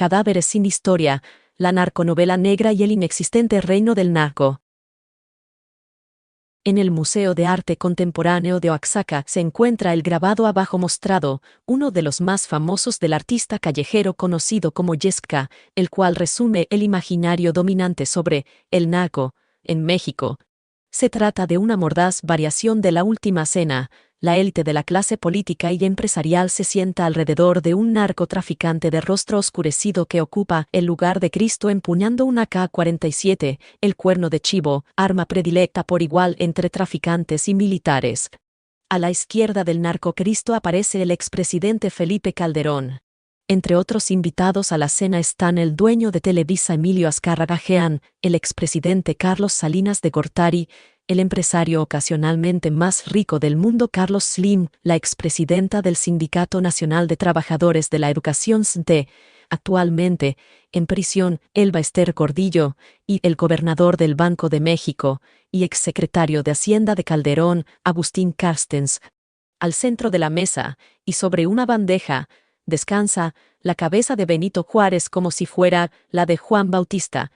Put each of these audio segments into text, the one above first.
Cadáveres sin historia, la narconovela negra y el inexistente reino del narco. En el Museo de Arte Contemporáneo de Oaxaca se encuentra el grabado abajo mostrado, uno de los más famosos del artista callejero conocido como Yesca, el cual resume el imaginario dominante sobre el narco en México. Se trata de una mordaz variación de La Última Cena. La élite de la clase política y empresarial se sienta alrededor de un narcotraficante de rostro oscurecido que ocupa el lugar de Cristo empuñando una AK-47, el cuerno de chivo, arma predilecta por igual entre traficantes y militares. A la izquierda del narcocristo aparece el expresidente Felipe Calderón. Entre otros invitados a la cena están el dueño de Televisa Emilio Azcárraga Jean, el expresidente Carlos Salinas de Gortari, el empresario ocasionalmente más rico del mundo Carlos Slim, la expresidenta del Sindicato Nacional de Trabajadores de la Educación SNTE, actualmente en prisión Elba Ester Gordillo, y el gobernador del Banco de México y exsecretario de Hacienda de Calderón, Agustín Carstens. Al centro de la mesa, y sobre una bandeja, descansa la cabeza de Benito Juárez como si fuera la de Juan Bautista.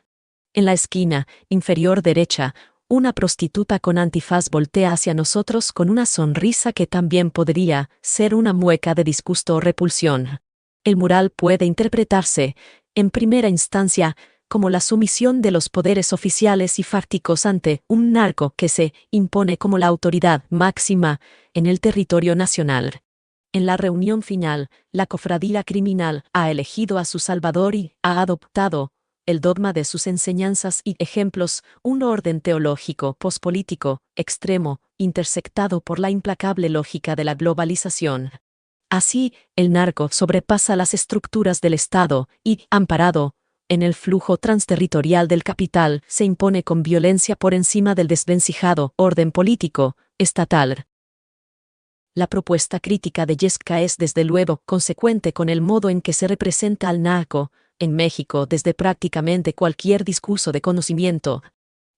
En la esquina inferior derecha, una prostituta con antifaz voltea hacia nosotros con una sonrisa que también podría ser una mueca de disgusto o repulsión. El mural puede interpretarse, en primera instancia, como la sumisión de los poderes oficiales y fácticos ante un narco que se impone como la autoridad máxima en el territorio nacional. En la reunión final, la cofradía criminal ha elegido a su salvador y ha adoptado el dogma de sus enseñanzas y ejemplos, un orden teológico pospolítico, extremo, intersectado por la implacable lógica de la globalización. Así, el narco sobrepasa las estructuras del Estado y, amparado en el flujo transterritorial del capital, se impone con violencia por encima del desvencijado orden político estatal. La propuesta crítica de Yesca es desde luego consecuente con el modo en que se representa al narco en México desde prácticamente cualquier discurso de conocimiento.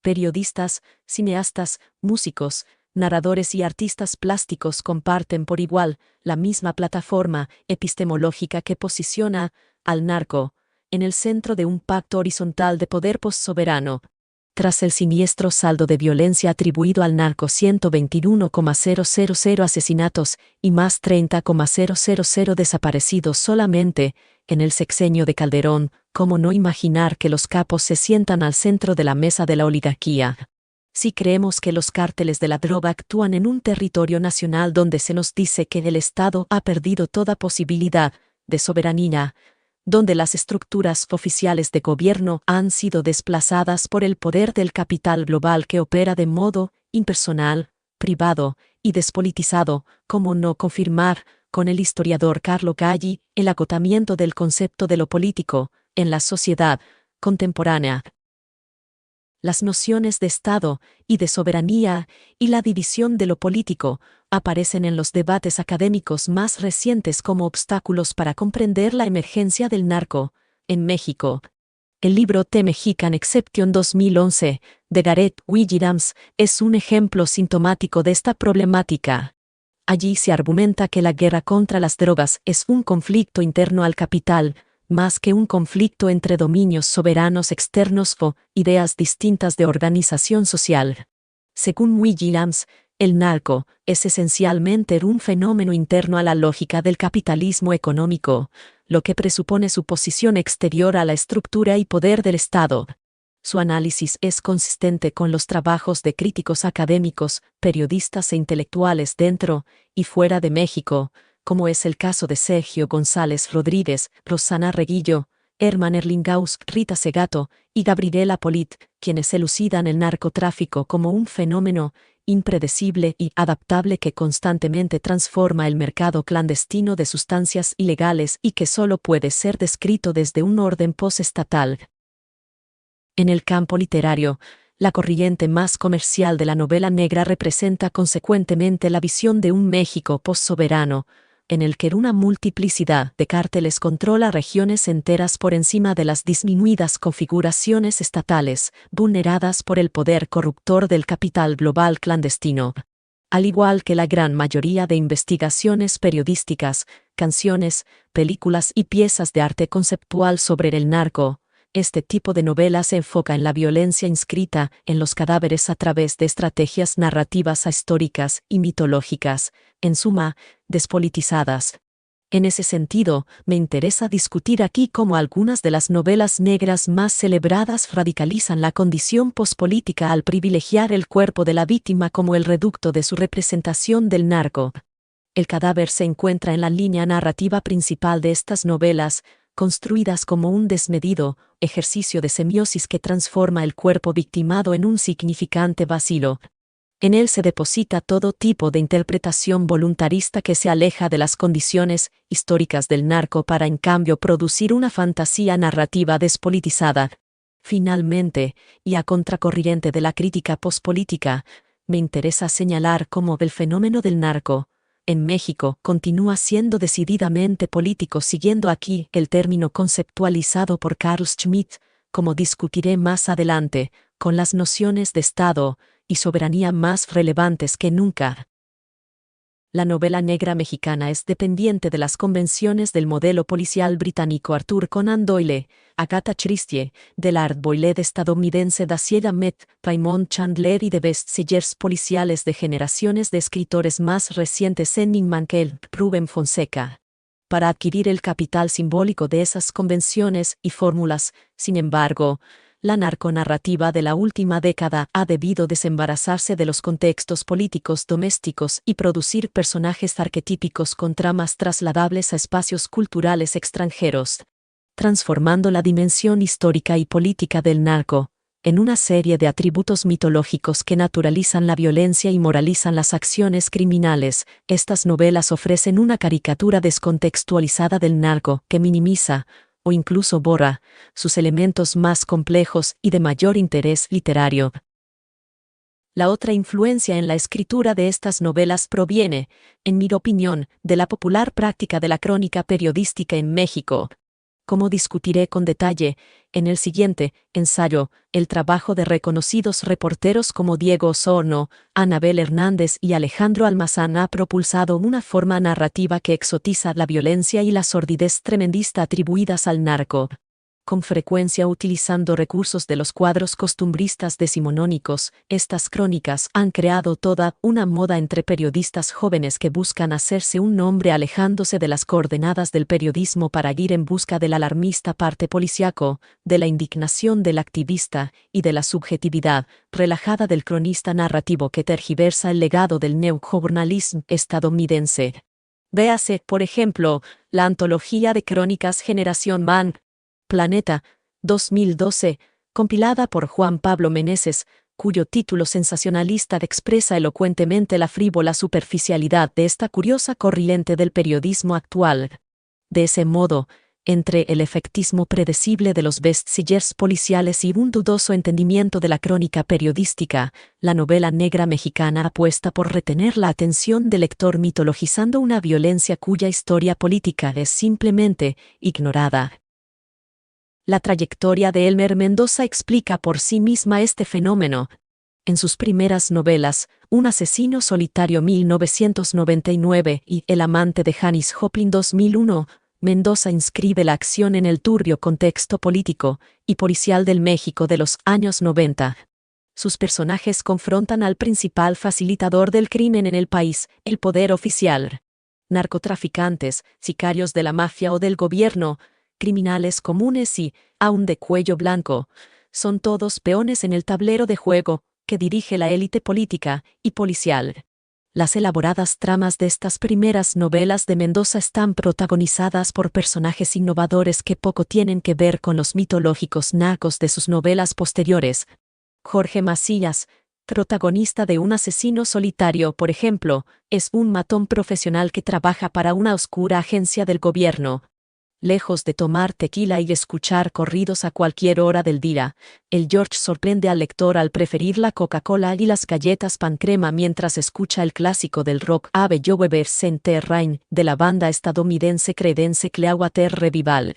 Periodistas, cineastas, músicos, narradores y artistas plásticos comparten por igual la misma plataforma epistemológica que posiciona al narco en el centro de un pacto horizontal de poder postsoberano. Tras el siniestro saldo de violencia atribuido al narco 121,000 asesinatos y más 30,000 desaparecidos solamente en el sexenio de Calderón, ¿cómo no imaginar que los capos se sientan al centro de la mesa de la oligarquía? Si creemos que los cárteles de la droga actúan en un territorio nacional donde se nos dice que el Estado ha perdido toda posibilidad de soberanía, donde las estructuras oficiales de gobierno han sido desplazadas por el poder del capital global que opera de modo impersonal, privado y despolitizado, ¿cómo no confirmar, con el historiador Carlo Galli, el agotamiento del concepto de lo político en la sociedad contemporánea? Las nociones de Estado y de soberanía y la división de lo político aparecen en los debates académicos más recientes como obstáculos para comprender la emergencia del narco en México. El libro The Mexican Exception 2011, de Gareth Williams, es un ejemplo sintomático de esta problemática. Allí se argumenta que la guerra contra las drogas es un conflicto interno al capital, más que un conflicto entre dominios soberanos externos o ideas distintas de organización social. Según Williams, el narco es esencialmente un fenómeno interno a la lógica del capitalismo económico, lo que presupone su posición exterior a la estructura y poder del Estado. Su análisis es consistente con los trabajos de críticos académicos, periodistas e intelectuales dentro y fuera de México, como es el caso de Sergio González Rodríguez, Rosana Reguillo, Herman Erlinghaus, Rita Segato y Gabriela Polit, quienes elucidan el narcotráfico como un fenómeno impredecible y adaptable que constantemente transforma el mercado clandestino de sustancias ilegales y que solo puede ser descrito desde un orden postestatal. En el campo literario, la corriente más comercial de la novela negra representa consecuentemente la visión de un México postsoberano, en el que una multiplicidad de cárteles controla regiones enteras por encima de las disminuidas configuraciones estatales, vulneradas por el poder corruptor del capital global clandestino. Al igual que la gran mayoría de investigaciones periodísticas, canciones, películas y piezas de arte conceptual sobre el narco, este tipo de novela se enfoca en la violencia inscrita en los cadáveres a través de estrategias narrativas históricas y mitológicas, en suma, despolitizadas. En ese sentido, me interesa discutir aquí cómo algunas de las novelas negras más celebradas radicalizan la condición pospolítica al privilegiar el cuerpo de la víctima como el reducto de su representación del narco. El cadáver se encuentra en la línea narrativa principal de estas novelas, construidas como un desmedido ejercicio de semiosis que transforma el cuerpo victimado en un significante vacío. En él se deposita todo tipo de interpretación voluntarista que se aleja de las condiciones históricas del narco para en cambio producir una fantasía narrativa despolitizada. Finalmente, y a contracorriente de la crítica pospolítica, me interesa señalar cómo el fenómeno del narco, en México, continúa siendo decididamente político, siguiendo aquí el término conceptualizado por Carl Schmitt, como discutiré más adelante, con las nociones de Estado y soberanía más relevantes que nunca. La novela negra mexicana es dependiente de las convenciones del modelo policial británico Arthur Conan Doyle, Agatha Christie, del Art Boiled estadounidense Dashiell Hammett, Raymond Chandler y de bestsellers policiales de generaciones de escritores más recientes Henning Mankell, Rubén Fonseca. Para adquirir el capital simbólico de esas convenciones y fórmulas, sin embargo, la narconarrativa de la última década ha debido desembarazarse de los contextos políticos domésticos y producir personajes arquetípicos con tramas trasladables a espacios culturales extranjeros, transformando la dimensión histórica y política del narco en una serie de atributos mitológicos que naturalizan la violencia y moralizan las acciones criminales. Estas novelas ofrecen una caricatura descontextualizada del narco que minimiza, o incluso borra, sus elementos más complejos y de mayor interés literario. La otra influencia en la escritura de estas novelas proviene, en mi opinión, de la popular práctica de la crónica periodística en México. Como discutiré con detalle en el siguiente ensayo, el trabajo de reconocidos reporteros como Diego Osorno, Anabel Hernández y Alejandro Almazán ha propulsado una forma narrativa que exotiza la violencia y la sordidez tremendista atribuidas al narco, con frecuencia utilizando recursos de los cuadros costumbristas decimonónicos. Estas crónicas han creado toda una moda entre periodistas jóvenes que buscan hacerse un nombre alejándose de las coordenadas del periodismo para ir en busca del alarmista parte policíaco, de la indignación del activista y de la subjetividad relajada del cronista narrativo que tergiversa el legado del neojournalismo estadounidense. Véase, por ejemplo, la antología de crónicas Generación Man, Planeta, 2012, compilada por Juan Pablo Meneses, cuyo título sensacionalista expresa elocuentemente la frívola superficialidad de esta curiosa corriente del periodismo actual. De ese modo, entre el efectismo predecible de los bestsellers policiales y un dudoso entendimiento de la crónica periodística, la novela negra mexicana apuesta por retener la atención del lector mitologizando una violencia cuya historia política es simplemente ignorada. La trayectoria de Elmer Mendoza explica por sí misma este fenómeno. En sus primeras novelas, Un asesino solitario 1999 y El amante de Janis Joplin 2001, Mendoza inscribe la acción en el turbio contexto político y policial del México de los años 90. Sus personajes confrontan al principal facilitador del crimen en el país, el poder oficial. Narcotraficantes, sicarios de la mafia o del gobierno, criminales comunes y, aun de cuello blanco, son todos peones en el tablero de juego que dirige la élite política y policial. Las elaboradas tramas de estas primeras novelas de Mendoza están protagonizadas por personajes innovadores que poco tienen que ver con los mitológicos narcos de sus novelas posteriores. Jorge Macías, protagonista de Un asesino solitario, por ejemplo, es un matón profesional que trabaja para una oscura agencia del gobierno. Lejos de tomar tequila y escuchar corridos a cualquier hora del día, el George sorprende al lector al preferir la Coca-Cola y las galletas pan crema mientras escucha el clásico del rock Ave Yo Beber Center Rain de la banda estadounidense Creedence Clearwater Revival.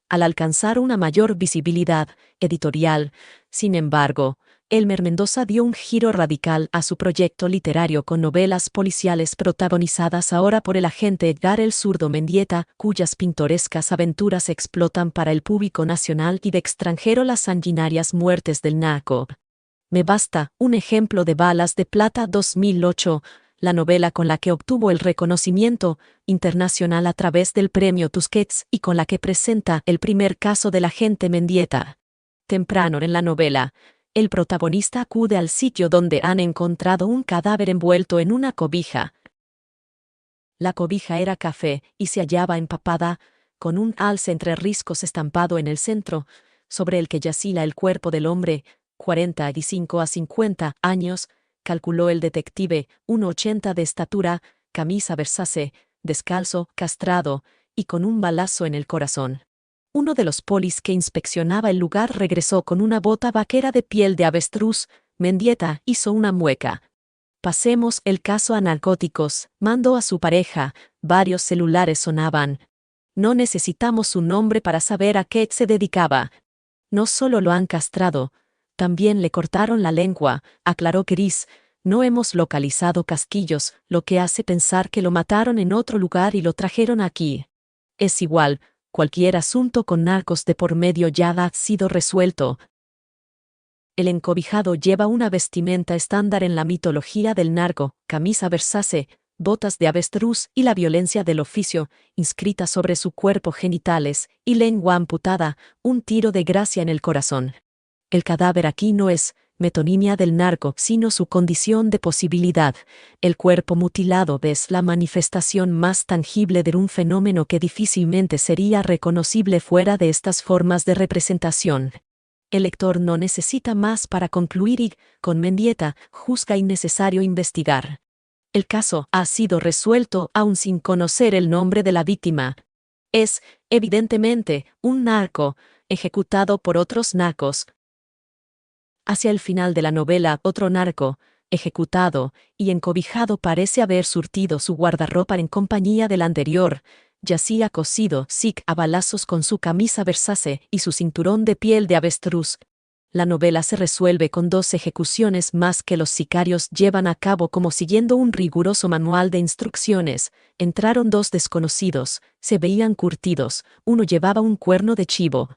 Al alcanzar una mayor visibilidad editorial, sin embargo, Elmer Mendoza dio un giro radical a su proyecto literario con novelas policiales protagonizadas ahora por el agente Edgar el Zurdo Mendieta, cuyas pintorescas aventuras explotan para el público nacional y de extranjero las sanguinarias muertes del narco. Me basta un ejemplo de Balas de Plata 2008, la novela con la que obtuvo el reconocimiento internacional a través del premio Tusquets y con la que presenta el primer caso del agente Mendieta. Temprano en la novela, el protagonista acude al sitio donde han encontrado un cadáver envuelto en una cobija. La cobija era café y se hallaba empapada, con un alce entre riscos estampado en el centro, sobre el que yacía el cuerpo del hombre, 45 a 50 años, calculó el detective, 1,80 de estatura, camisa Versace, descalzo, castrado, y con un balazo en el corazón. Uno de los polis que inspeccionaba el lugar regresó con una bota vaquera de piel de avestruz. Mendieta hizo una mueca. Pasemos el caso a narcóticos, mandó a su pareja. Varios celulares sonaban. No necesitamos su nombre para saber a qué se dedicaba. No solo lo han castrado, también le cortaron la lengua, aclaró Chris. No hemos localizado casquillos, lo que hace pensar que lo mataron en otro lugar y lo trajeron aquí. Es igual. Cualquier asunto con narcos de por medio ya ha sido resuelto. El encobijado lleva una vestimenta estándar en la mitología del narco, camisa Versace, botas de avestruz y la violencia del oficio, inscrita sobre su cuerpo genitales, y lengua amputada, un tiro de gracia en el corazón. El cadáver aquí no es metonimia del narco, sino su condición de posibilidad. El cuerpo mutilado es la manifestación más tangible de un fenómeno que difícilmente sería reconocible fuera de estas formas de representación. El lector no necesita más para concluir y, con Mendieta, juzga innecesario investigar. El caso ha sido resuelto aún sin conocer el nombre de la víctima. Es, evidentemente, un narco, ejecutado por otros narcos. Hacia el final de la novela, otro narco, ejecutado y encobijado, parece haber surtido su guardarropa en compañía del anterior. Yacía cosido, a balazos con su camisa Versace y su cinturón de piel de avestruz. La novela se resuelve con 2 ejecuciones más que los sicarios llevan a cabo como siguiendo un riguroso manual de instrucciones. Entraron 2 desconocidos, se veían curtidos, uno llevaba un cuerno de chivo.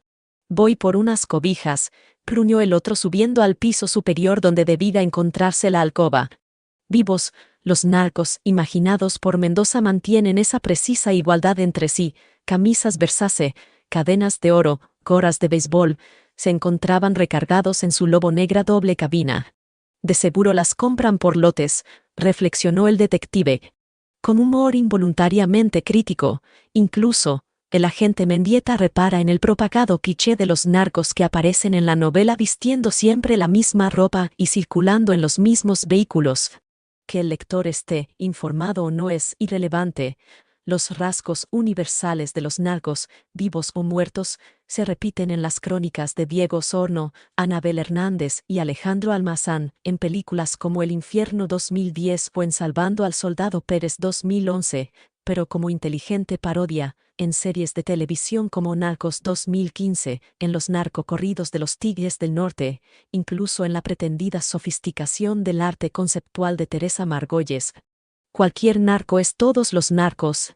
Voy por unas cobijas, gruñó el otro subiendo al piso superior donde debía encontrarse la alcoba. Vivos, los narcos imaginados por Mendoza mantienen esa precisa igualdad entre sí. Camisas Versace, cadenas de oro, gorras de béisbol, se encontraban recargados en su lobo negra doble cabina. De seguro las compran por lotes, reflexionó el detective. Con humor involuntariamente crítico, incluso, el agente Mendieta repara en el propagado cliché de los narcos que aparecen en la novela vistiendo siempre la misma ropa y circulando en los mismos vehículos. Que el lector esté informado o no es irrelevante. Los rasgos universales de los narcos, vivos o muertos, se repiten en las crónicas de Diego Osorno, Anabel Hernández y Alejandro Almazán, en películas como El Infierno 2010 o en Salvando al Soldado Pérez 2011, pero como inteligente parodia, en series de televisión como Narcos 2015, en los narcocorridos de los Tigres del Norte, incluso en la pretendida sofisticación del arte conceptual de Teresa Margolles. Cualquier narco es todos los narcos.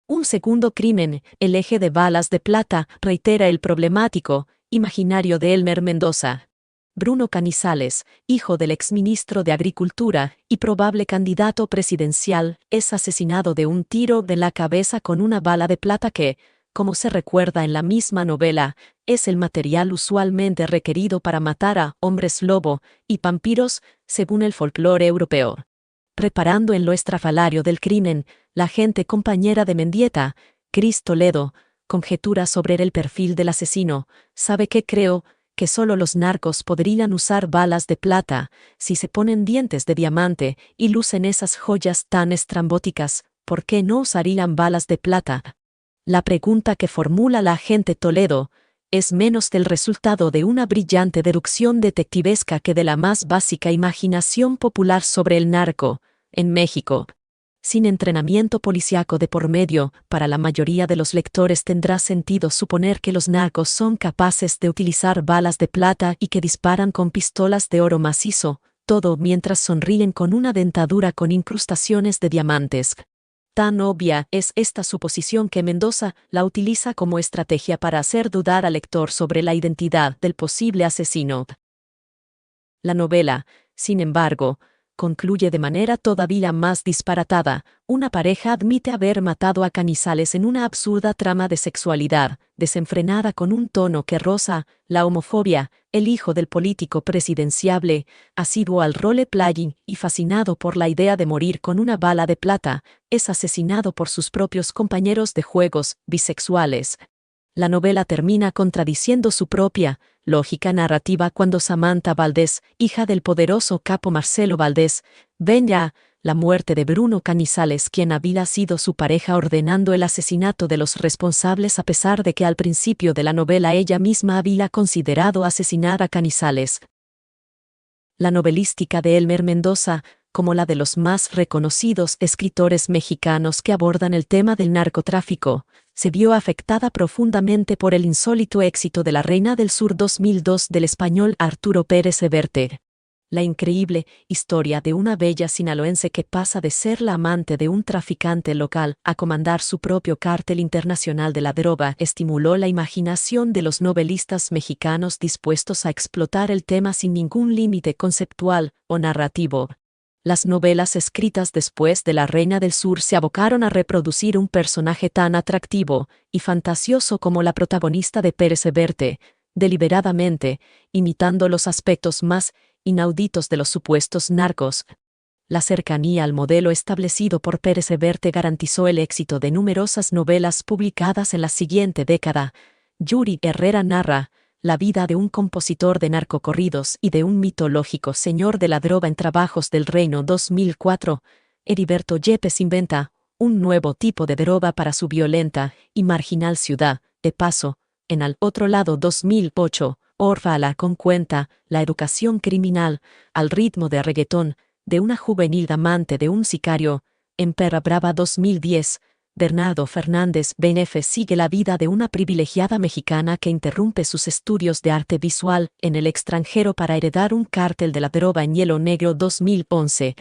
Un segundo crimen, el eje de Balas de Plata, reitera el problemático imaginario de Elmer Mendoza. Bruno Canizales, hijo del exministro de Agricultura y probable candidato presidencial, es asesinado de un tiro de la cabeza con una bala de plata que, como se recuerda en la misma novela, es el material usualmente requerido para matar a hombres lobo y vampiros, según el folclore europeo. Reparando en lo estrafalario del crimen, la agente compañera de Mendieta, Cris Toledo, conjetura sobre el perfil del asesino. ¿Sabe qué creo? Que solo los narcos podrían usar balas de plata, si se ponen dientes de diamante y lucen esas joyas tan estrambóticas, ¿por qué no usarían balas de plata? La pregunta que formula la agente Toledo es menos del resultado de una brillante deducción detectivesca que de la más básica imaginación popular sobre el narco, en México. Sin entrenamiento policíaco de por medio, para la mayoría de los lectores tendrá sentido suponer que los narcos son capaces de utilizar balas de plata y que disparan con pistolas de oro macizo, todo mientras sonríen con una dentadura con incrustaciones de diamantes. Tan obvia es esta suposición que Mendoza la utiliza como estrategia para hacer dudar al lector sobre la identidad del posible asesino. La novela, sin embargo, concluye de manera todavía más disparatada. Una pareja admite haber matado a Canizales en una absurda trama de sexualidad, desenfrenada con un tono que roza la homofobia. El hijo del político presidenciable, asiduo al role-playing y fascinado por la idea de morir con una bala de plata, es asesinado por sus propios compañeros de juegos bisexuales. La novela termina contradiciendo su propia lógica narrativa cuando Samantha Valdés, hija del poderoso capo Marcelo Valdés, venga la muerte de Bruno Canizales, quien había sido su pareja, ordenando el asesinato de los responsables a pesar de que al principio de la novela ella misma había considerado asesinar a Canizales. La novelística de Elmer Mendoza, como la de los más reconocidos escritores mexicanos que abordan el tema del narcotráfico, se vio afectada profundamente por el insólito éxito de La Reina del Sur 2002 del español Arturo Pérez Reverte. La increíble historia de una bella sinaloense que pasa de ser la amante de un traficante local a comandar su propio cártel internacional de la droga estimuló la imaginación de los novelistas mexicanos dispuestos a explotar el tema sin ningún límite conceptual o narrativo. Las novelas escritas después de La Reina del Sur se abocaron a reproducir un personaje tan atractivo y fantasioso como la protagonista de Pérez Reverte, deliberadamente, imitando los aspectos más inauditos de los supuestos narcos. La cercanía al modelo establecido por Pérez Reverte garantizó el éxito de numerosas novelas publicadas en la siguiente década. Yuri Herrera narra la vida de un compositor de narcocorridos y de un mitológico señor de la droga en Trabajos del Reino 2004. Heriberto Yepes inventa un nuevo tipo de droga para su violenta y marginal ciudad. De paso, en Al Otro Lado 2008, Orfala cuenta la educación criminal, al ritmo de reggaetón, de una juvenil amante de un sicario. En Perra Brava 2010, Bernardo Fernández Benefe sigue la vida de una privilegiada mexicana que interrumpe sus estudios de arte visual en el extranjero para heredar un cártel de la droga en Hielo Negro 2011.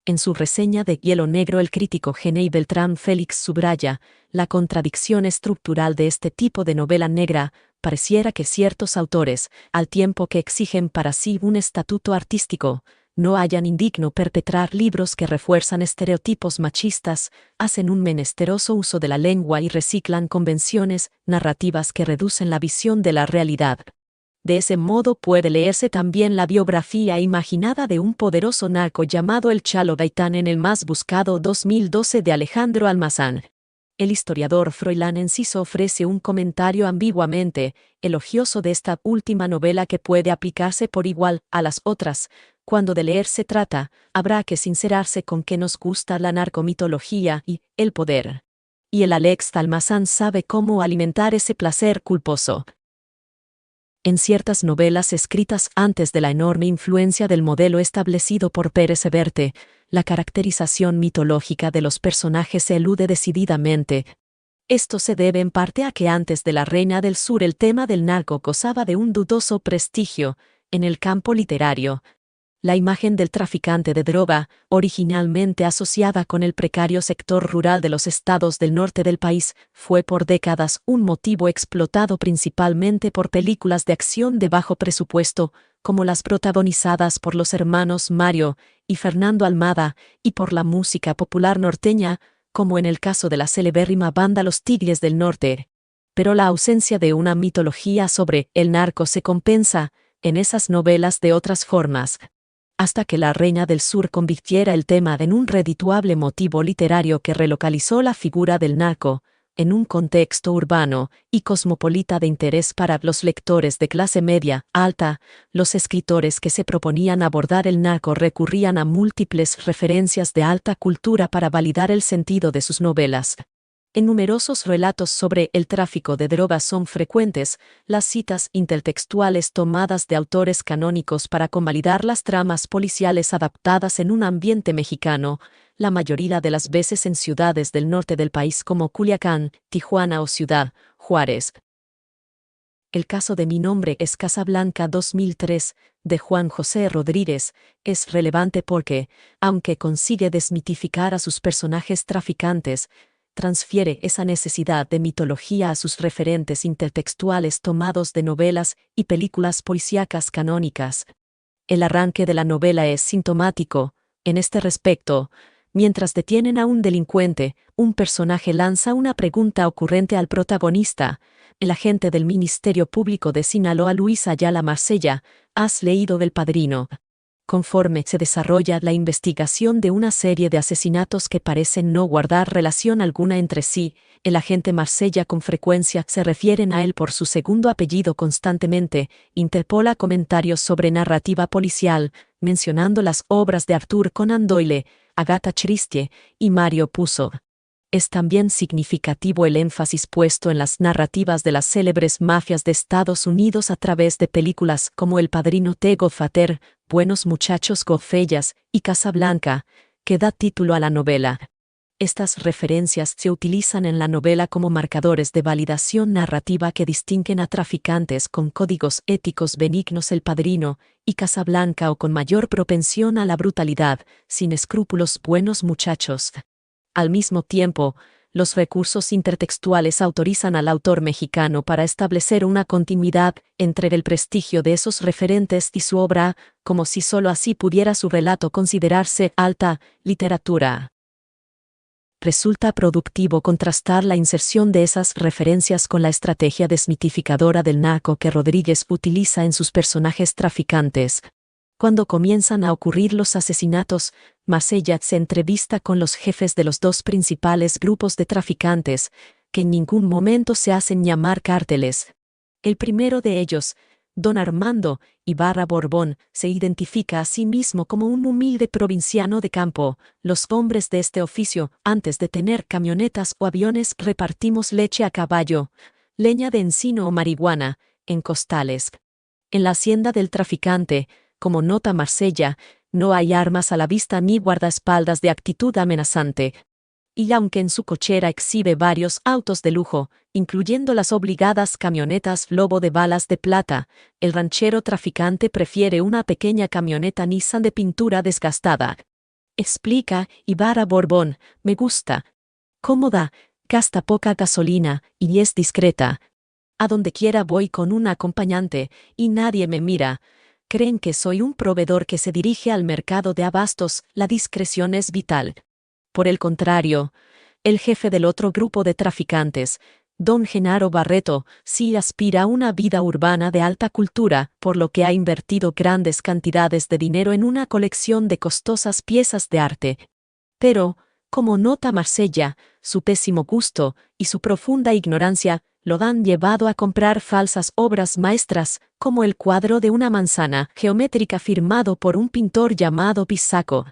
En su reseña de Hielo Negro, el crítico Genei Beltrán Félix subraya la contradicción estructural de este tipo de novela negra. Pareciera que ciertos autores, al tiempo que exigen para sí un estatuto artístico, no hallan indigno perpetrar libros que refuerzan estereotipos machistas, hacen un menesteroso uso de la lengua y reciclan convenciones narrativas que reducen la visión de la realidad. De ese modo puede leerse también la biografía imaginada de un poderoso narco llamado el Chalo Gaitán en El Más Buscado 2012 de Alejandro Almazán. El historiador Froilán Enciso ofrece un comentario ambiguamente elogioso de esta última novela que puede aplicarse por igual a las otras. Cuando de leer se trata, habrá que sincerarse con que nos gusta la narcomitología y el poder. Y el Alex Almazán sabe cómo alimentar ese placer culposo. En ciertas novelas escritas antes de la enorme influencia del modelo establecido por Pérez Reverte, la caracterización mitológica de los personajes se elude decididamente. Esto se debe en parte a que antes de La Reina del Sur el tema del narco gozaba de un dudoso prestigio en el campo literario. La imagen del traficante de droga, originalmente asociada con el precario sector rural de los estados del norte del país, fue por décadas un motivo explotado principalmente por películas de acción de bajo presupuesto, como las protagonizadas por los hermanos Mario y Fernando Almada, y por la música popular norteña, como en el caso de la celebérrima banda Los Tigres del Norte. Pero la ausencia de una mitología sobre el narco se compensa en esas novelas de otras formas. Hasta que La Reina del Sur convirtiera el tema en un redituable motivo literario que relocalizó la figura del narco en un contexto urbano y cosmopolita de interés para los lectores de clase media alta, los escritores que se proponían abordar el narco recurrían a múltiples referencias de alta cultura para validar el sentido de sus novelas. En numerosos relatos sobre el tráfico de drogas son frecuentes las citas intertextuales tomadas de autores canónicos para convalidar las tramas policiales adaptadas en un ambiente mexicano. la mayoría de las veces en ciudades del norte del país como Culiacán, Tijuana o Ciudad Juárez. El caso de Mi nombre es Casablanca 2003, de Juan José Rodríguez, es relevante porque, aunque consigue desmitificar a sus personajes traficantes, transfiere esa necesidad de mitología a sus referentes intertextuales tomados de novelas y películas policíacas canónicas. El arranque de la novela es sintomático, en este respecto. Mientras detienen a un delincuente, un personaje lanza una pregunta ocurrente al protagonista. El agente del Ministerio Público de Sinaloa, Luis Ayala Marsella, ¿has leído del Padrino? Conforme se desarrolla la investigación de una serie de asesinatos que parecen no guardar relación alguna entre sí, el agente Marsella con frecuencia se refieren a él por su segundo apellido constantemente, interpola comentarios sobre narrativa policial, mencionando las obras de Arthur Conan Doyle, Agatha Christie y Mario Puzo. Es también significativo el énfasis puesto en las narrativas de las célebres mafias de Estados Unidos a través de películas como El Padrino, The Godfather, Buenos Muchachos, Goodfellas y Casablanca, que da título a la novela. Estas referencias se utilizan en la novela como marcadores de validación narrativa que distinguen a traficantes con códigos éticos benignos, El Padrino, y Casablanca, o con mayor propensión a la brutalidad, sin escrúpulos, Buenos Muchachos. Al mismo tiempo, los recursos intertextuales autorizan al autor mexicano para establecer una continuidad entre el prestigio de esos referentes y su obra, como si sólo así pudiera su relato considerarse alta literatura. Resulta productivo contrastar la inserción de esas referencias con la estrategia desmitificadora del narco que Rodríguez utiliza en sus personajes traficantes. Cuando comienzan a ocurrir los asesinatos, Marsella se entrevista con los jefes de los dos principales grupos de traficantes, que en ningún momento se hacen llamar cárteles. El primero de ellos, Don Armando Ibarra Borbón, se identifica a sí mismo como un humilde provinciano de campo. Los hombres de este oficio, antes de tener camionetas o aviones, repartimos leche a caballo, leña de encino o marihuana, en costales. En la hacienda del traficante, como nota Marsella, no hay armas a la vista ni guardaespaldas de actitud amenazante. Y aunque en su cochera exhibe varios autos de lujo, incluyendo las obligadas camionetas Lobo de balas de plata, el ranchero traficante prefiere una pequeña camioneta Nissan de pintura desgastada. Explica Ibarra Borbón: me gusta. Cómoda, gasta poca gasolina y es discreta. A donde quiera voy con un acompañante y nadie me mira. Creen que soy un proveedor que se dirige al mercado de abastos, la discreción es vital. Por el contrario, el jefe del otro grupo de traficantes, Don Genaro Barreto, sí aspira a una vida urbana de alta cultura, por lo que ha invertido grandes cantidades de dinero en una colección de costosas piezas de arte. Pero, como nota Marsella, su pésimo gusto y su profunda ignorancia lo han llevado a comprar falsas obras maestras, como el cuadro de una manzana geométrica firmado por un pintor llamado Pisaco.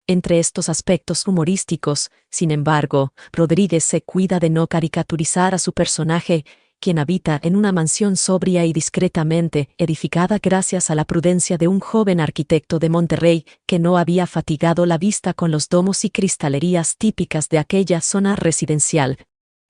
Entre estos aspectos humorísticos, sin embargo, Rodríguez se cuida de no caricaturizar a su personaje, quien habita en una mansión sobria y discretamente edificada gracias a la prudencia de un joven arquitecto de Monterrey que no había fatigado la vista con los domos y cristalerías típicas de aquella zona residencial.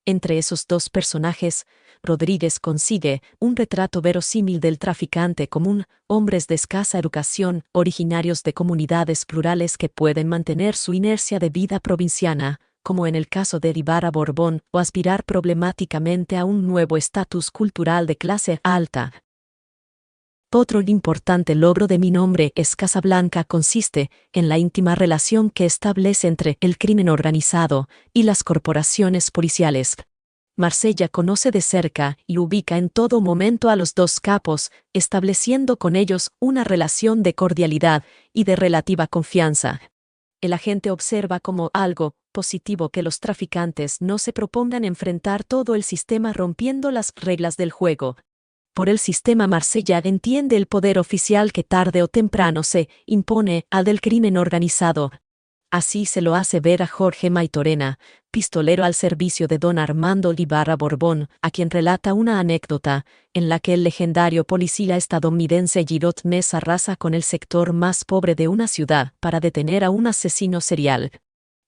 Entre esos dos personajes, Rodríguez consigue un retrato verosímil del traficante común, hombres de escasa educación, originarios de comunidades plurales que pueden mantener su inercia de vida provinciana, como en el caso de Ibarra Borbón, o aspirar problemáticamente a un nuevo estatus cultural de clase alta. Otro importante logro de Mi nombre es Casablanca consiste en la íntima relación que establece entre el crimen organizado y las corporaciones policiales. Marsella conoce de cerca y ubica en todo momento a los dos capos, estableciendo con ellos una relación de cordialidad y de relativa confianza. El agente observa como algo positivo que los traficantes no se propongan enfrentar todo el sistema rompiendo las reglas del juego. Por el sistema Marsella entiende el poder oficial que tarde o temprano se impone al del crimen organizado. Así se lo hace ver a Jorge Maytorena, pistolero al servicio de don Armando Ibarra Borbón, a quien relata una anécdota, en la que el legendario policía estadounidense Girot Mesa arrasa con el sector más pobre de una ciudad para detener a un asesino serial.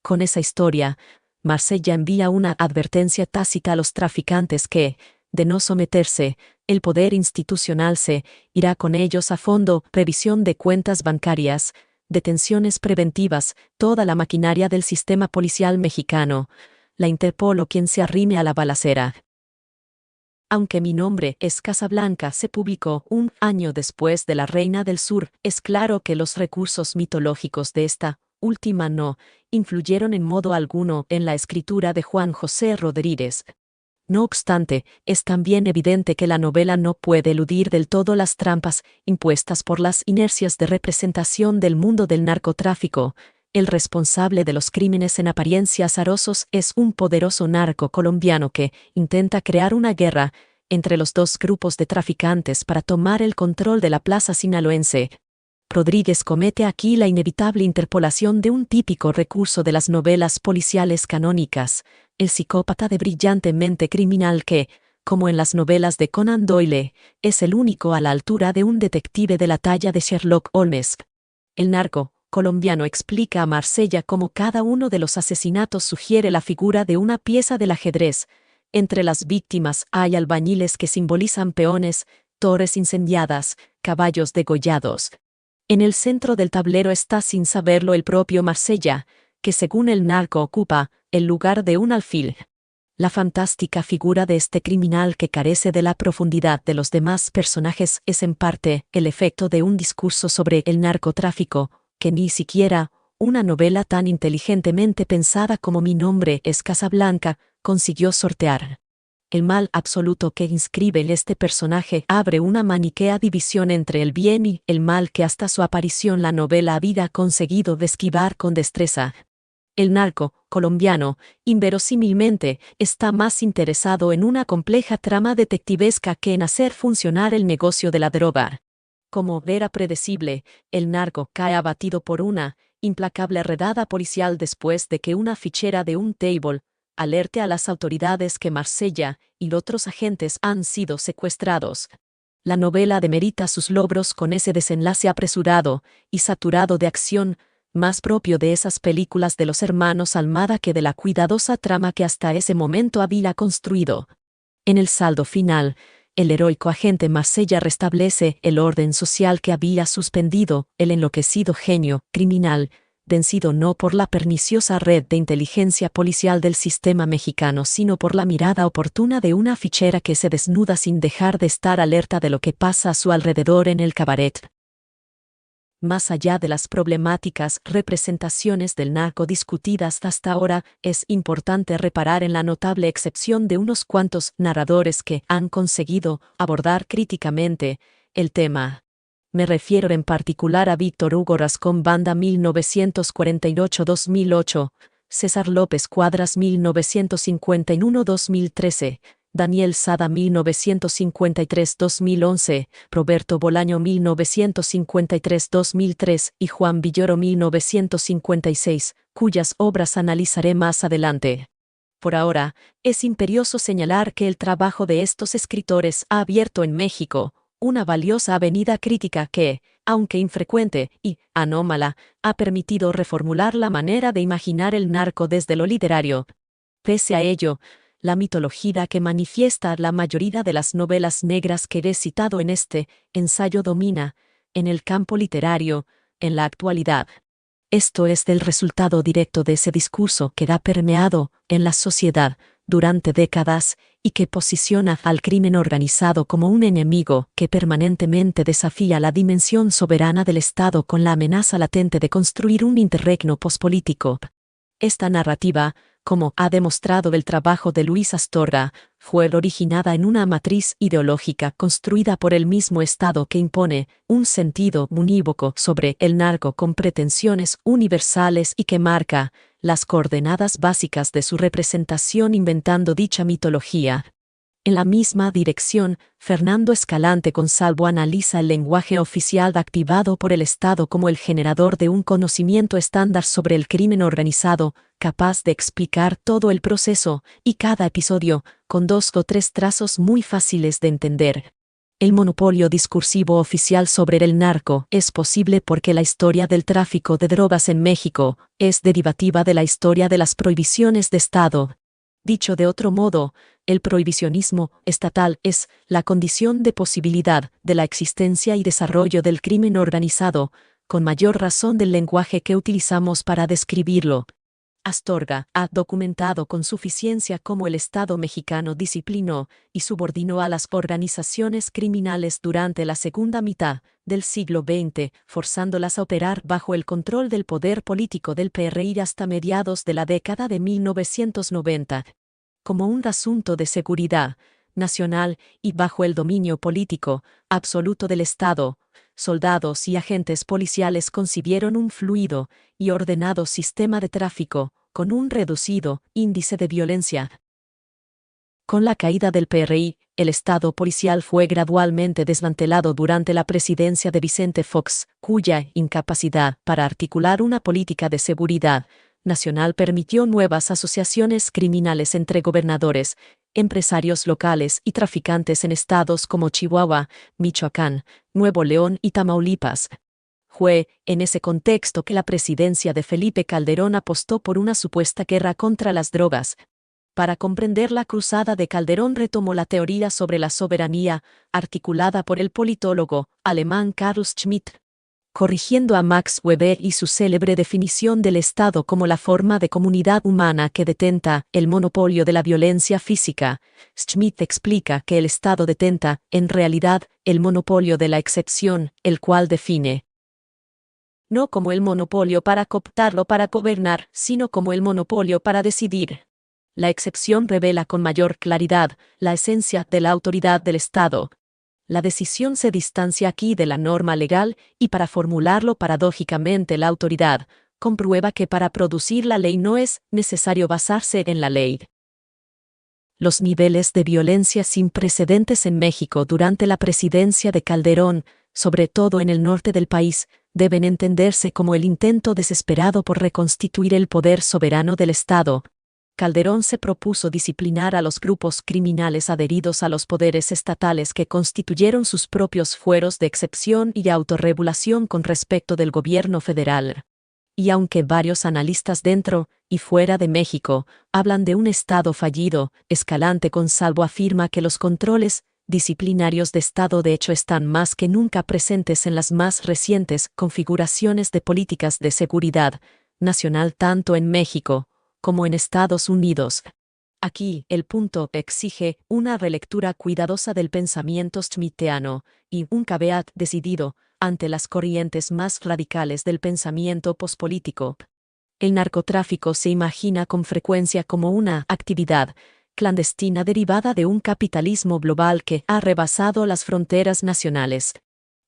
Con esa historia, Marsella envía una advertencia tácita a los traficantes que, de no someterse, el poder institucional se irá con ellos a fondo, revisión de cuentas bancarias, detenciones preventivas, toda la maquinaria del sistema policial mexicano, la Interpol o quien se arrime a la balacera. Aunque Mi nombre es Casablanca se publicó un año después de La Reina del Sur, es claro que los recursos mitológicos de esta última no influyeron en modo alguno en la escritura de Juan José Rodríguez. No obstante, es también evidente que la novela no puede eludir del todo las trampas impuestas por las inercias de representación del mundo del narcotráfico. El responsable de los crímenes en apariencia azarosos es un poderoso narco colombiano que intenta crear una guerra entre los dos grupos de traficantes para tomar el control de la plaza sinaloense. Rodríguez comete aquí la inevitable interpolación de un típico recurso de las novelas policiales canónicas, el psicópata de brillante mente criminal que, como en las novelas de Conan Doyle, es el único a la altura de un detective de la talla de Sherlock Holmes. El narco colombiano explica a Marsella cómo cada uno de los asesinatos sugiere la figura de una pieza del ajedrez. Entre las víctimas hay albañiles que simbolizan peones, torres incendiadas, caballos degollados. En el centro del tablero está sin saberlo el propio Marsella, que según el narco ocupa el lugar de un alfil. La fantástica figura de este criminal que carece de la profundidad de los demás personajes es en parte el efecto de un discurso sobre el narcotráfico, que ni siquiera una novela tan inteligentemente pensada como Mi nombre es Casablanca consiguió sortear. El mal absoluto que inscribe este personaje abre una maniquea división entre el bien y el mal que hasta su aparición la novela había conseguido esquivar con destreza. El narco colombiano, inverosímilmente, está más interesado en una compleja trama detectivesca que en hacer funcionar el negocio de la droga. Como era predecible, el narco cae abatido por una implacable redada policial después de que una fichera de un table alerte a las autoridades que Marsella y otros agentes han sido secuestrados. La novela demerita sus logros con ese desenlace apresurado y saturado de acción, más propio de esas películas de los hermanos Almada que de la cuidadosa trama que hasta ese momento había construido. En el saldo final, el heroico agente Marsella restablece el orden social que había suspendido el enloquecido genio criminal, vencido no por la perniciosa red de inteligencia policial del sistema mexicano, sino por la mirada oportuna de una fichera que se desnuda sin dejar de estar alerta de lo que pasa a su alrededor en el cabaret. Más allá de las problemáticas representaciones del narco discutidas hasta ahora, es importante reparar en la notable excepción de unos cuantos narradores que han conseguido abordar críticamente el tema. Me refiero en particular a Víctor Hugo Rascón Banda 1948-2008, César López Cuadras 1951-2013, Daniel Sada 1953-2011, Roberto Bolaño 1953-2003 y Juan Villoro 1956, cuyas obras analizaré más adelante. Por ahora, es imperioso señalar que el trabajo de estos escritores ha abierto en México una valiosa avenida crítica que, aunque infrecuente y anómala, ha permitido reformular la manera de imaginar el narco desde lo literario. Pese a ello, la mitología que manifiesta la mayoría de las novelas negras que he citado en este ensayo domina, en el campo literario, en la actualidad. Esto es el resultado directo de ese discurso que ha permeado en la sociedad durante décadas y que posiciona al crimen organizado como un enemigo que permanentemente desafía la dimensión soberana del Estado con la amenaza latente de construir un interregno pospolítico. Esta narrativa, como ha demostrado el trabajo de Luis Astorga, fue originada en una matriz ideológica construida por el mismo Estado que impone un sentido unívoco sobre el narco con pretensiones universales y que marca las coordenadas básicas de su representación inventando dicha mitología. En la misma dirección, Fernando Escalante Gonzalvo analiza el lenguaje oficial activado por el Estado como el generador de un conocimiento estándar sobre el crimen organizado, capaz de explicar todo el proceso y cada episodio, con 2 o 3 trazos muy fáciles de entender. El monopolio discursivo oficial sobre el narco es posible porque la historia del tráfico de drogas en México es derivativa de la historia de las prohibiciones de Estado. Dicho de otro modo, el prohibicionismo estatal es la condición de posibilidad de la existencia y desarrollo del crimen organizado, con mayor razón del lenguaje que utilizamos para describirlo. Astorga ha documentado con suficiencia cómo el Estado mexicano disciplinó y subordinó a las organizaciones criminales durante la segunda mitad del siglo XX, forzándolas a operar bajo el control del poder político del PRI hasta mediados de la década de 1990. Como un asunto de seguridad nacional y bajo el dominio político absoluto del Estado, soldados y agentes policiales concibieron un fluido y ordenado sistema de tráfico, con un reducido índice de violencia. Con la caída del PRI, el Estado policial fue gradualmente desmantelado durante la presidencia de Vicente Fox, cuya incapacidad para articular una política de seguridad nacional permitió nuevas asociaciones criminales entre gobernadores, empresarios locales y traficantes en estados como Chihuahua, Michoacán, Nuevo León y Tamaulipas. Fue en ese contexto que la presidencia de Felipe Calderón apostó por una supuesta guerra contra las drogas. Para comprender la cruzada de Calderón retomó la teoría sobre la soberanía, articulada por el politólogo alemán Carl Schmitt, corrigiendo a Max Weber y su célebre definición del Estado como la forma de comunidad humana que detenta el monopolio de la violencia física. Schmitt explica que el Estado detenta, en realidad, el monopolio de la excepción, el cual define no como el monopolio para cooptarlo para gobernar, sino como el monopolio para decidir. La excepción revela con mayor claridad la esencia de la autoridad del Estado. La decisión se distancia aquí de la norma legal y para formularlo paradójicamente la autoridad comprueba que para producir la ley no es necesario basarse en la ley. Los niveles de violencia sin precedentes en México durante la presidencia de Calderón, sobre todo en el norte del país, deben entenderse como el intento desesperado por reconstituir el poder soberano del Estado. Calderón se propuso disciplinar a los grupos criminales adheridos a los poderes estatales que constituyeron sus propios fueros de excepción y autorregulación con respecto del gobierno federal. Y aunque varios analistas dentro y fuera de México hablan de un Estado fallido, Escalante Gonzalvo afirma que los controles disciplinarios de Estado de hecho están más que nunca presentes en las más recientes configuraciones de políticas de seguridad nacional tanto en México como en Estados Unidos. Aquí, el punto exige una relectura cuidadosa del pensamiento schmittiano y un caveat decidido ante las corrientes más radicales del pensamiento pospolítico. El narcotráfico se imagina con frecuencia como una actividad clandestina derivada de un capitalismo global que ha rebasado las fronteras nacionales.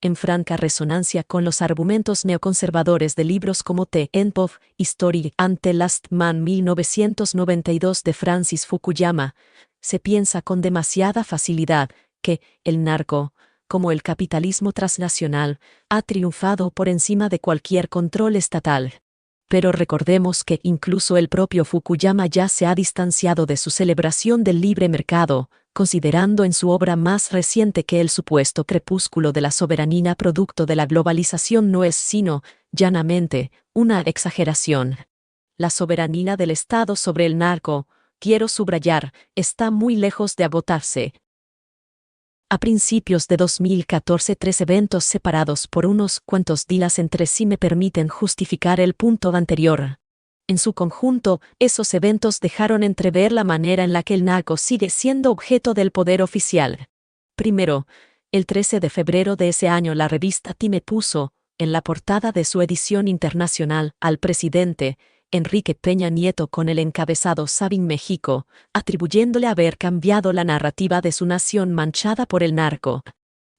En franca resonancia con los argumentos neoconservadores de libros como The End of History and the Last Man 1992 de Francis Fukuyama, se piensa con demasiada facilidad que el narco, como el capitalismo transnacional, ha triunfado por encima de cualquier control estatal. Pero recordemos que incluso el propio Fukuyama ya se ha distanciado de su celebración del libre mercado, considerando en su obra más reciente que el supuesto crepúsculo de la soberanía producto de la globalización no es sino, llanamente, una exageración. La soberanía del Estado sobre el narco, quiero subrayar, está muy lejos de agotarse. A principios de 2014, 3 eventos separados por unos cuantos días entre sí me permiten justificar el punto anterior. En su conjunto, esos eventos dejaron entrever la manera en la que el narco sigue siendo objeto del poder oficial. Primero, el 13 de febrero de ese año la revista Time puso, en la portada de su edición internacional, al presidente Enrique Peña Nieto con el encabezado Saving México, atribuyéndole haber cambiado la narrativa de su nación manchada por el narco.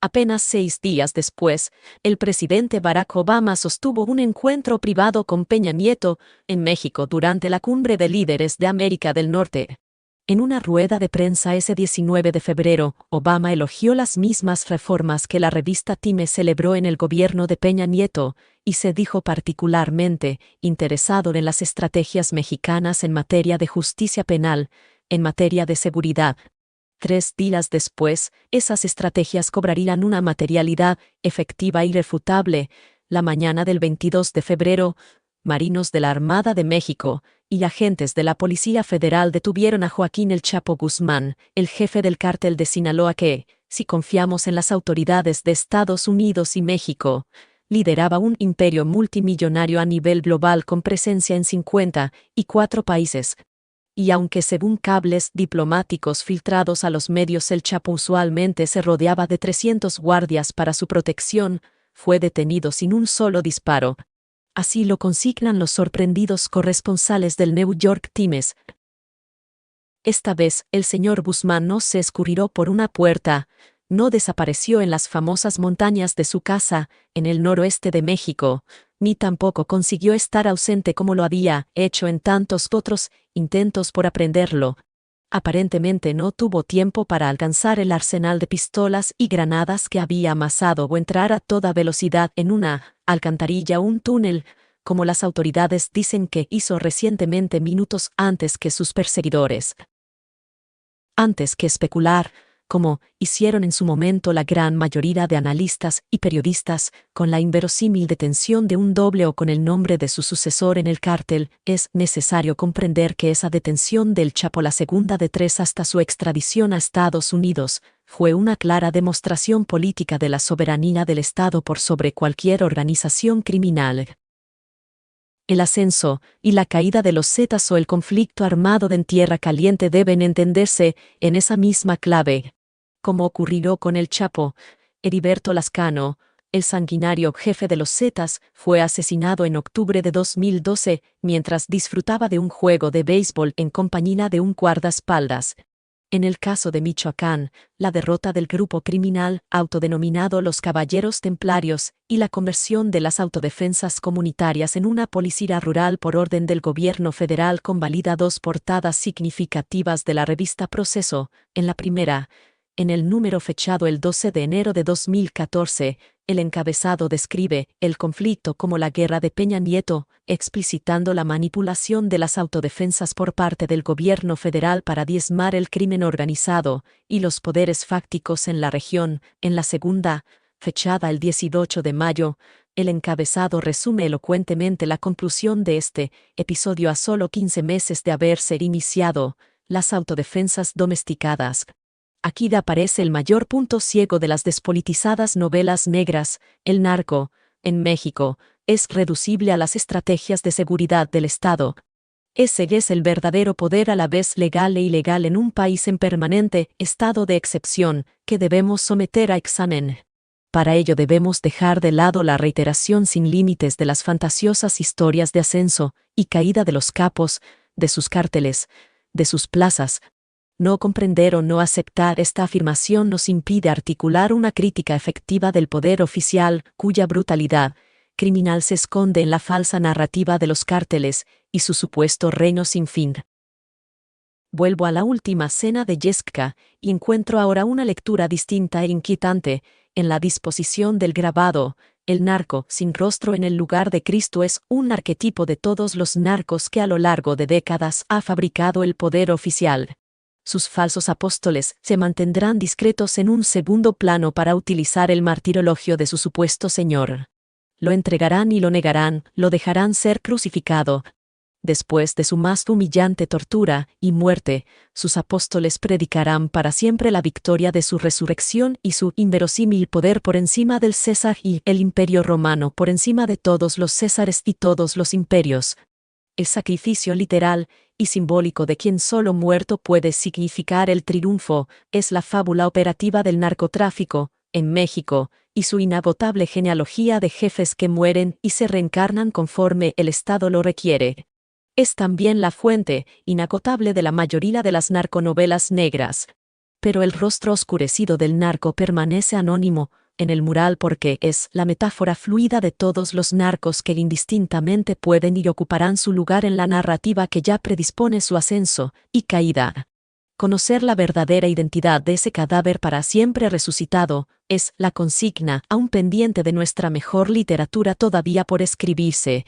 Apenas 6 días después, el presidente Barack Obama sostuvo un encuentro privado con Peña Nieto en México durante la Cumbre de Líderes de América del Norte. En una rueda de prensa ese 19 de febrero, Obama elogió las mismas reformas que la revista Time celebró en el gobierno de Peña Nieto, y se dijo particularmente interesado en las estrategias mexicanas en materia de justicia penal, en materia de seguridad 3 días después, esas estrategias cobrarían una materialidad efectiva e irrefutable. La mañana del 22 de febrero, marinos de la Armada de México y agentes de la Policía Federal detuvieron a Joaquín El Chapo Guzmán, el jefe del cártel de Sinaloa que, si confiamos en las autoridades de Estados Unidos y México, lideraba un imperio multimillonario a nivel global con presencia en 54 países. Y aunque según cables diplomáticos filtrados a los medios el Chapo usualmente se rodeaba de 300 guardias para su protección, fue detenido sin un solo disparo. Así lo consignan los sorprendidos corresponsales del New York Times. Esta vez, el señor Guzmán no se escurrió por una puerta, no desapareció en las famosas montañas de su casa, en el noroeste de México, ni tampoco consiguió estar ausente como lo había hecho en tantos otros intentos por aprenderlo. Aparentemente no tuvo tiempo para alcanzar el arsenal de pistolas y granadas que había amasado o entrar a toda velocidad en una alcantarilla o un túnel, como las autoridades dicen que hizo recientemente minutos antes que sus perseguidores. Antes que especular, como hicieron en su momento la gran mayoría de analistas y periodistas, con la inverosímil detención de un doble o con el nombre de su sucesor en el cártel, es necesario comprender que esa detención del Chapo, la segunda de 3 hasta su extradición a Estados Unidos, fue una clara demostración política de la soberanía del Estado por sobre cualquier organización criminal. El ascenso y la caída de los Zetas o el conflicto armado en Tierra Caliente deben entenderse en esa misma clave. Como ocurrió con el Chapo, Heriberto Lascano, el sanguinario jefe de los Zetas, fue asesinado en octubre de 2012 mientras disfrutaba de un juego de béisbol en compañía de un guardaespaldas. En el caso de Michoacán, la derrota del grupo criminal autodenominado los Caballeros Templarios y la conversión de las autodefensas comunitarias en una policía rural por orden del gobierno federal convalida 2 portadas significativas de la revista Proceso. En la primera, en el número fechado el 12 de enero de 2014, el encabezado describe el conflicto como la guerra de Peña Nieto, explicitando la manipulación de las autodefensas por parte del gobierno federal para diezmar el crimen organizado y los poderes fácticos en la región. En la segunda, fechada el 18 de mayo, el encabezado resume elocuentemente la conclusión de este episodio a solo 15 meses de haberse iniciado, las autodefensas domesticadas. Aquí aparece el mayor punto ciego de las despolitizadas novelas negras. El narco, en México, es reducible a las estrategias de seguridad del Estado. Ese es el verdadero poder a la vez legal e ilegal en un país en permanente estado de excepción, que debemos someter a examen. Para ello debemos dejar de lado la reiteración sin límites de las fantasiosas historias de ascenso y caída de los capos, de sus cárteles, de sus plazas. No comprender o no aceptar esta afirmación nos impide articular una crítica efectiva del poder oficial, cuya brutalidad criminal se esconde en la falsa narrativa de los cárteles y su supuesto reino sin fin. Vuelvo a la última cena de Yesca y encuentro ahora una lectura distinta e inquietante. En la disposición del grabado, el narco sin rostro en el lugar de Cristo es un arquetipo de todos los narcos que a lo largo de décadas ha fabricado el poder oficial. Sus falsos apóstoles se mantendrán discretos en un segundo plano para utilizar el martirologio de su supuesto señor. Lo entregarán y lo negarán, lo dejarán ser crucificado. Después de su más humillante tortura y muerte, sus apóstoles predicarán para siempre la victoria de su resurrección y su inverosímil poder por encima del César y el imperio romano por encima de todos los césares y todos los imperios. El sacrificio literal y simbólico de quien solo muerto puede significar el triunfo es la fábula operativa del narcotráfico en México y su inagotable genealogía de jefes que mueren y se reencarnan conforme el Estado lo requiere. Es también la fuente inagotable de la mayoría de las narconovelas negras. Pero el rostro oscurecido del narco permanece anónimo en el mural porque es la metáfora fluida de todos los narcos que indistintamente pueden y ocuparán su lugar en la narrativa que ya predispone su ascenso y caída. Conocer la verdadera identidad de ese cadáver para siempre resucitado es la consigna aún pendiente de nuestra mejor literatura todavía por escribirse.